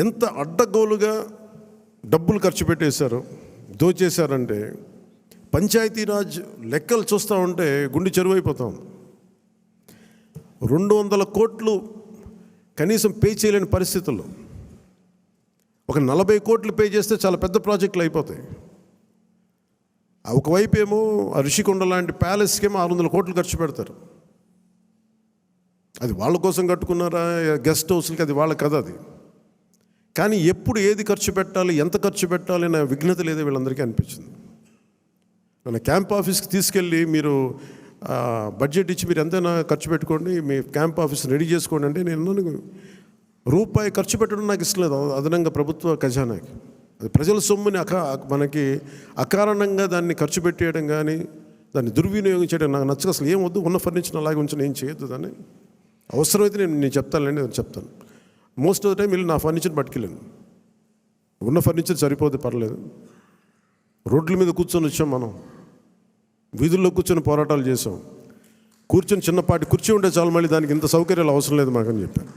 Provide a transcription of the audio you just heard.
ఎంత అడ్డగోలుగా డబ్బులు ఖర్చు పెట్టేశారు, దోచేశారంటే పంచాయతీరాజ్ లెక్కలు చూస్తూ ఉంటే గుండె చెరువైపోతాం. 200 కోట్లు కనీసం పే చేయలేని పరిస్థితుల్లో ఒక 40 కోట్లు పే చేస్తే చాలా పెద్ద ప్రాజెక్టులు అయిపోతాయి. ఒకవైపు ఏమో ఋషికొండ లాంటి ప్యాలెస్కేమో 600 కోట్లు ఖర్చు పెడతారు. అది వాళ్ళ కోసం కట్టుకున్నారా, గెస్ట్ హౌస్లకి, అది వాళ్ళ కథ. అది కానీ ఎప్పుడు ఏది ఖర్చు పెట్టాలి, ఎంత ఖర్చు పెట్టాలి అనే విఘ్నత లేదో వీళ్ళందరికీ అనిపించింది. మన క్యాంప్ ఆఫీస్కి తీసుకెళ్ళి మీరు బడ్జెట్ ఇచ్చి మీరు ఎంతైనా ఖర్చు పెట్టుకోండి, మీ క్యాంప్ ఆఫీస్ రెడీ చేసుకోండి అంటే నేను రూపాయి ఖర్చు పెట్టడం నాకు ఇష్టం లేదు అదనంగా ప్రభుత్వ ఖజానాకి. అది ప్రజల సొమ్ముని మనకి అకారణంగా దాన్ని ఖర్చు పెట్టేయడం కానీ దాన్ని దుర్వినియోగం చేయడం నాకు నచ్చక. అసలు ఏం వద్దు, ఉన్న ఫర్నిచర్ అలాగే ఉంచి ఏం చేయొద్దు. దాన్ని అవసరమైతే నేను చెప్తానులేండి, నేను చెప్తాను. మోస్ట్ ఆఫ్ ద టైం వీళ్ళు నా ఫర్నిచర్ పట్టుకెళ్ళాను. ఉన్న ఫర్నిచర్ సరిపోతే పర్లేదు. రోడ్ల మీద కూర్చొని వచ్చాం, మనం వీధుల్లో కూర్చొని పోరాటాలు చేసాం. కూర్చొని చిన్నపాటి కుర్చీ ఉంటే చాలు, మళ్ళీ దానికి ఇంత సౌకర్యాలు అవసరం లేదు మాకని చెప్పాను.